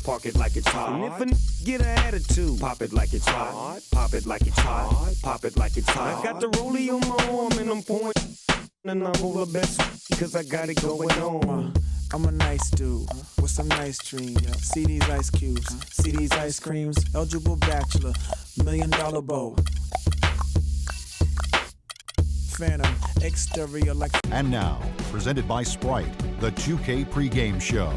park it like it's hot. And if a get an attitude, pop it like it's hot. Pop it like it's hot. Pop it like it's hot. I got the rollie on my arm and I'm pouring, and I'm all the best because I got it going on. I'm a nice dude with some nice dreams. See these ice cubes, see these ice creams. Eligible bachelor, $1 million bow. Phantom, exterior like. And now, presented by Sprite, the 2K pregame show.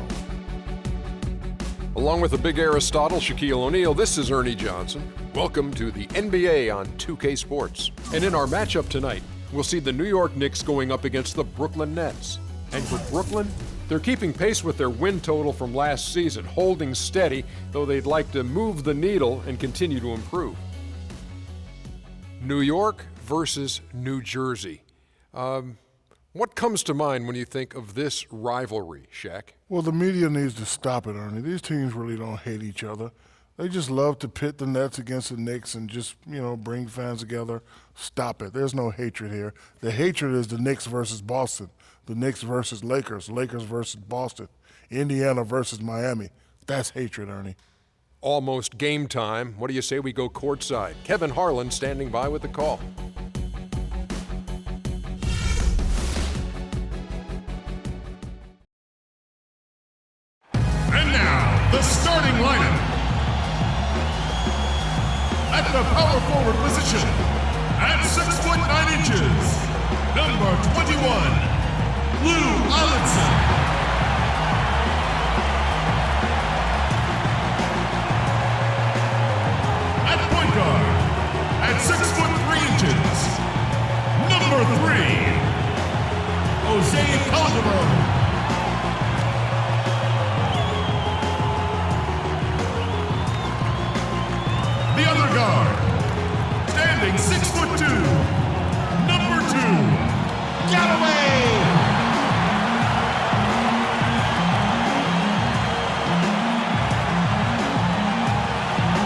Along with the big Aristotle, Shaquille O'Neal, this is Ernie Johnson. Welcome to the NBA on 2K Sports. And in our matchup tonight, we'll see the New York Knicks going up against the Brooklyn Nets. And for Brooklyn, they're keeping pace with their win total from last season, holding steady, though they'd like to move the needle and continue to improve. New York versus New Jersey. What comes to mind when you think of this rivalry, Shaq? Well, the media needs to stop it, Ernie. These teams really don't hate each other. They just love to pit the Nets against the Knicks and just, bring fans together. Stop it. There's no hatred here. The hatred is the Knicks versus Boston, the Knicks versus Lakers, Lakers versus Boston, Indiana versus Miami. That's hatred, Ernie. Almost game time. What do you say we go courtside? Kevin Harlan standing by with the call. And now, the starting lineup. At the power forward position, at 6 foot 9 inches, number 21, Lou Allenson. At point guard, at 6 foot 3 inches, number 3, Jose Calderon. The other guard, standing 6 foot 2, number 2, Galloway.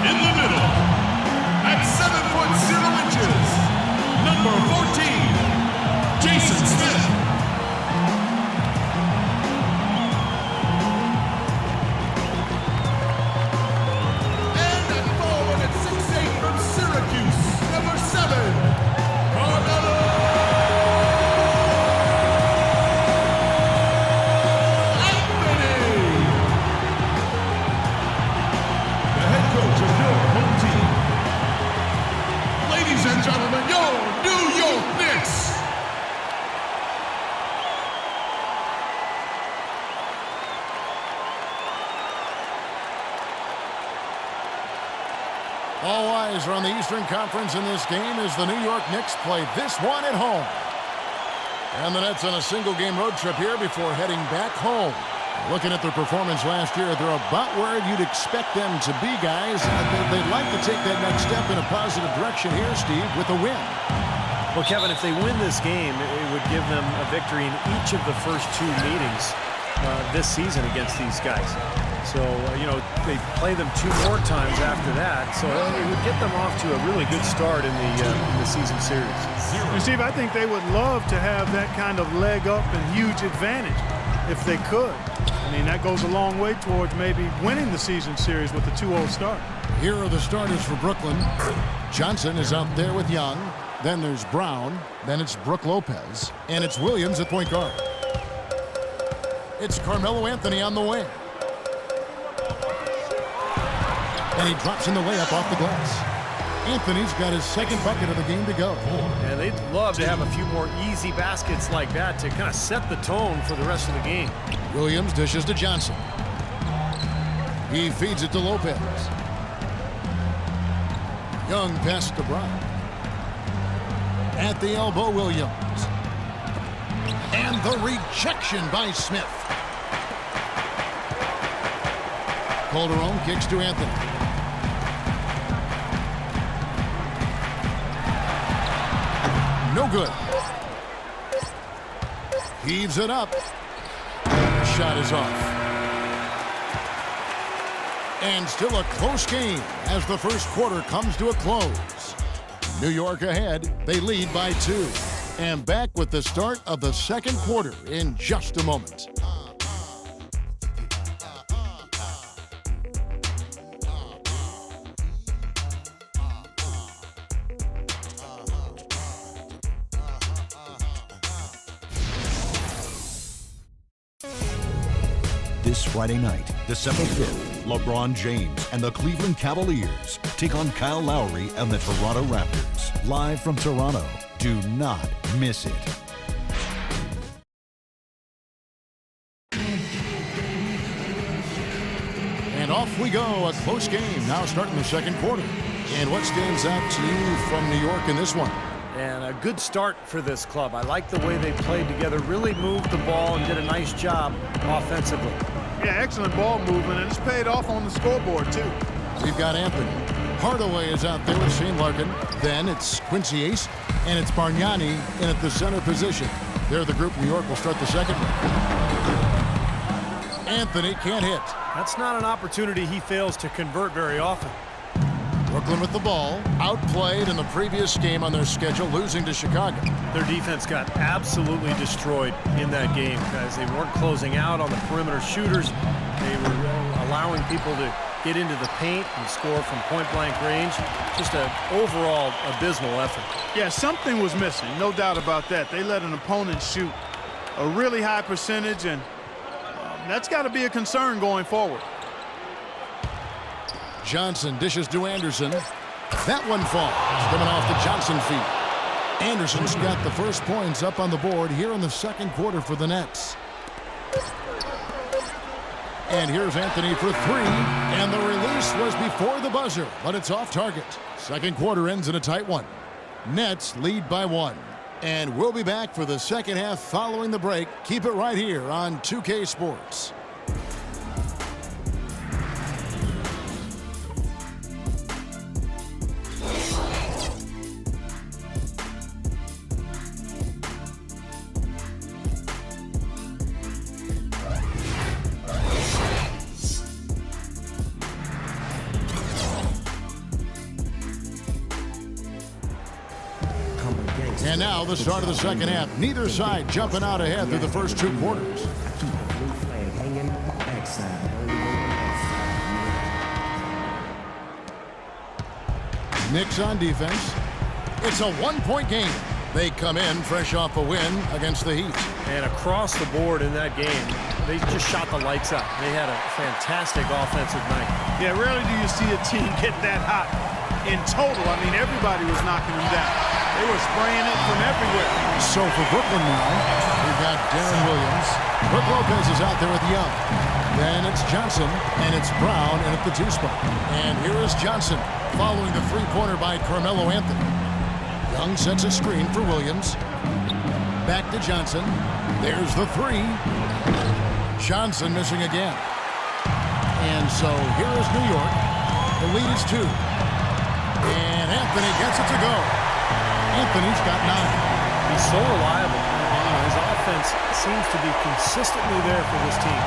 In the middle, at 7 foot 0 inches, number 14, Jason Smith. All eyes are on the Eastern Conference in this game as the New York Knicks play this one at home. And the Nets on a single-game road trip here before heading back home. Looking at their performance last year, they're about where you'd expect them to be, guys. They'd like to take that next step in a positive direction here, Steve, with a win. Well, Kevin, if they win this game, it would give them a victory in each of the first 2 meetings this season against these guys. So, they play them 2 more times after that. So it would get them off to a really good start in the season series. And Steve, I think they would love to have that kind of leg up and huge advantage if they could. I mean, that goes a long way towards maybe winning the season series with a 2-0 start. Here are the starters for Brooklyn. Johnson is out there with Young. Then there's Brown. Then it's Brook Lopez. And it's Williams at point guard. It's Carmelo Anthony on the wing. And he drops in the layup off the glass. Anthony's got his second bucket of the game to go. And they'd love to have a few more easy baskets like that to kind of set the tone for the rest of the game. Williams dishes to Johnson. He feeds it to Lopez. Young pass to Brown. At the elbow, Williams. And the rejection by Smith. Calderon kicks to Anthony. No good. Heaves it up. The shot is off. And still a close game as the first quarter comes to a close. New York ahead. They lead by 2. And back with the start of the second quarter in just a moment. This Friday night, December 5th, LeBron James and the Cleveland Cavaliers take on Kyle Lowry and the Toronto Raptors. Live from Toronto. Do not miss it. And off we go, a close game now starting the second quarter. And what stands out to you from New York in this one? And a good start for this club. I like the way they played together, really moved the ball and did a nice job offensively. Yeah, excellent ball movement, and it's paid off on the scoreboard, too. We've got Anthony. Hardaway is out there with Shane Larkin. Then it's Quincy Ace, and it's Bargnani in at the center position. They're the group New York will start the second one. Anthony can't hit. That's not an opportunity he fails to convert very often. Brooklyn with the ball, outplayed in the previous game on their schedule, losing to Chicago. Their defense got absolutely destroyed in that game, guys. They weren't closing out on the perimeter shooters. They were allowing people to get into the paint and score from point-blank range. Just an overall abysmal effort. Yeah, something was missing, no doubt about that. They let an opponent shoot a really high percentage, and that's got to be a concern going forward. Johnson dishes to Anderson. That one falls, coming off the Johnson feet. Anderson's got the first points up on the board here in the second quarter for the Nets. And here's Anthony for three, and the release was before the buzzer, but it's off target. Second quarter ends in a tight one. Nets lead by 1. And we'll be back for the second half following the break. Keep it right here on 2K Sports. And now the start of the second half. Neither side jumping out ahead through the first 2 quarters. Knicks on defense. It's a 1-point game. They come in fresh off a win against the Heat. And across the board in that game, they just shot the lights out. They had a fantastic offensive night. Yeah, rarely do you see a team get that hot in total. I mean, everybody was knocking them down. They were spraying it from everywhere. So for Brooklyn now, we've got Darren Williams. Brook Lopez is out there with Young. Then it's Johnson, and it's Brown in at the 2 spot. And here is Johnson following the three-pointer by Carmelo Anthony. Young sets a screen for Williams. Back to Johnson. There's the 3. Johnson missing again. And so here is New York. The lead is 2. And Anthony gets it to go. Anthony's got 9. He's so reliable. His offense seems to be consistently there for this team.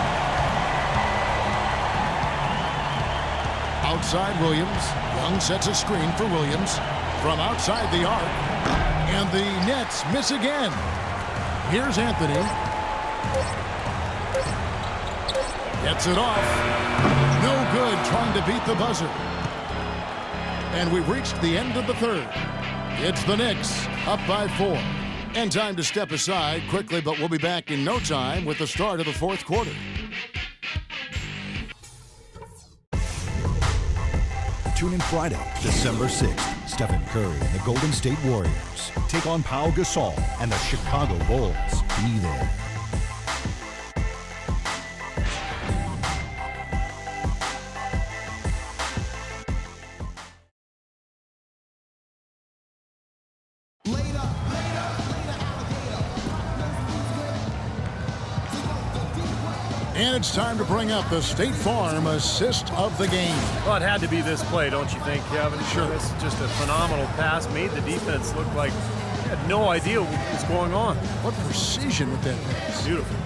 Outside Williams. Young sets a screen for Williams from outside the arc. And the Nets miss again. Here's Anthony. Gets it off. No good trying to beat the buzzer. And we've reached the end of the third. It's the Knicks up by 4. And time to step aside quickly, but we'll be back in no time with the start of the fourth quarter. Tune in Friday, December 6th. Stephen Curry and the Golden State Warriors take on Pau Gasol and the Chicago Bulls. Be there. And it's time to bring up the State Farm assist of the game. Well, it had to be this play, don't you think, Kevin? Sure. This is just a phenomenal pass. Made the defense look like they had no idea what was going on. What precision with that pass. Beautiful.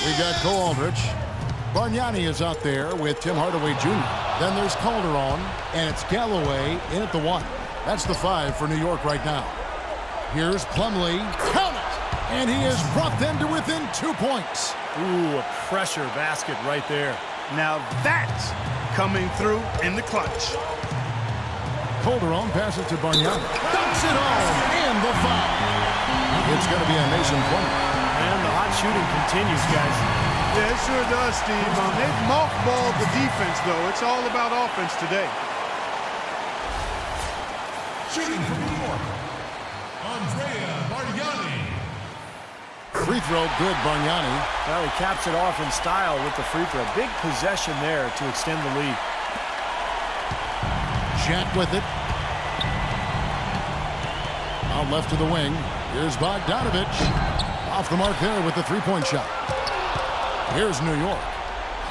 We got Cole Aldrich. Bargnani is out there with Tim Hardaway Jr. Then there's Calderon, and it's Galloway in at the 1. That's the 5 for New York right now. Here's Plumlee. Count it! And he has brought them to within 2 points. Ooh, a pressure basket right there. Now that's coming through in the clutch. Calderon passes to Bargnani. Dunks it home, and the foul. It's going to be a Mason Plumlee. And the hot shooting continues, guys. Yeah, it sure does, Steve. They've mothballed the defense, though. It's all about offense today. Shooting from New York, Andrea Bargnani. Free throw, good, Bargnani. Well, he caps it off in style with the free throw. Big possession there to extend the lead. Jack with it. Out left to the wing. Here's Bogdanovich. Off the mark there with the three-point shot. Here's New York.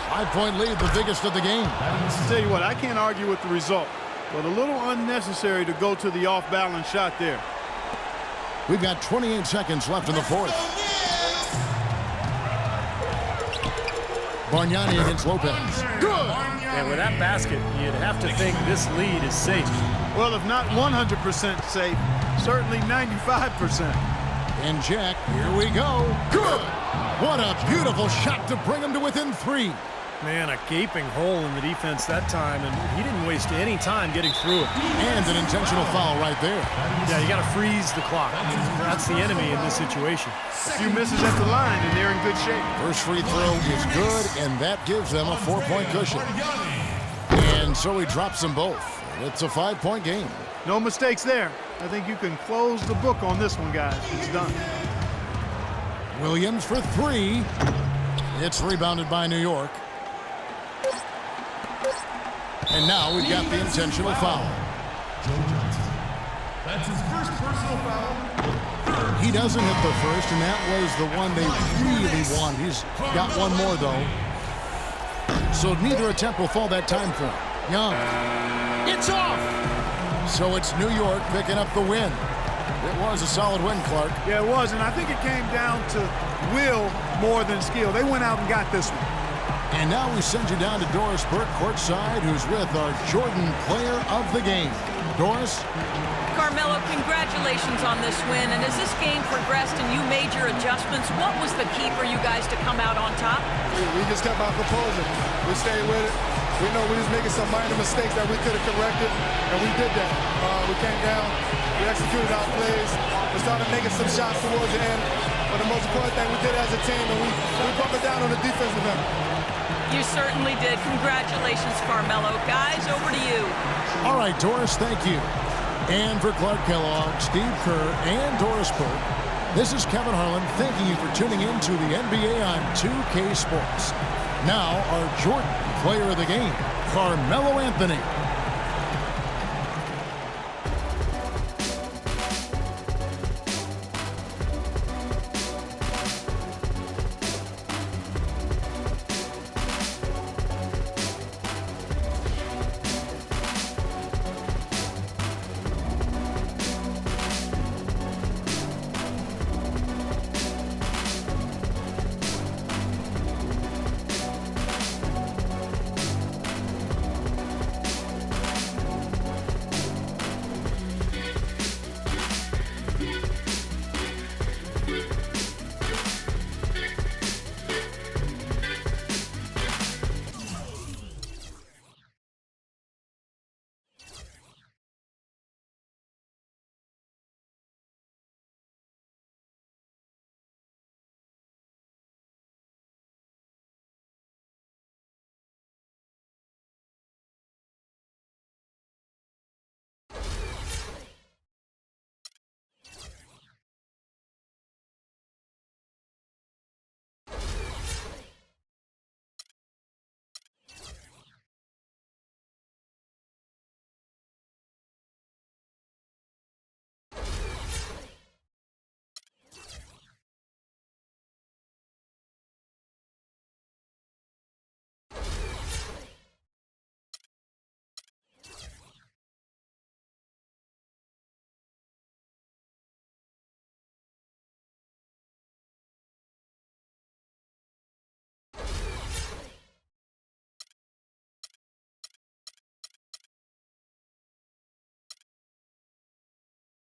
5-point lead, the biggest of the game. I'll tell you what, I can't argue with the result, but a little unnecessary to go to the off-balance shot there. We've got 28 seconds left in the fourth. Bargnani against Lopez. Good! And with that basket, you'd have to think this lead is safe. Well, if not 100% safe, certainly 95%. And Jack, here we go. Good! What a beautiful shot to bring him to within 3. Man, a gaping hole in the defense that time, and he didn't waste any time getting through it. And an intentional foul right there. Yeah, you got to freeze the clock. That's the enemy in this situation. A few misses at the line, and they're in good shape. First free throw is good, and that gives them a 4-point cushion. And so he drops them both. It's a 5-point game. No mistakes there. I think you can close the book on this one, guys. It's done. Williams for 3. It's rebounded by New York. And now we've got the intentional foul. Joe Johnson. That's his first personal foul. He doesn't hit the first, and that was the one they really want. He's got one more, though. So neither attempt will fall that time for him. Young. It's off! So it's New York picking up the win. It was a solid win, Clark. Yeah, it was, and I think it came down to will more than skill. They went out and got this one. And now we send you down to Doris Burke courtside, who's with our Jordan Player of the Game. Doris? Carmelo, congratulations on this win. And as this game progressed and you made your adjustments, what was the key for you guys to come out on top? We just kept our composure. We stayed with it. We know we was making some minor mistakes that we could have corrected, and we did that. We came down, we executed our plays, we started making some shots towards the end. But the most important thing we did as a team, and we buckled down on the defensive end. You certainly did. Congratulations, Carmelo. Guys, over to you. All right, Doris, thank you. And for Clark Kellogg, Steve Kerr, and Doris Burke, this is Kevin Harlan thanking you for tuning in to the NBA on 2K Sports. Now, our Jordan Player of the Game, Carmelo Anthony.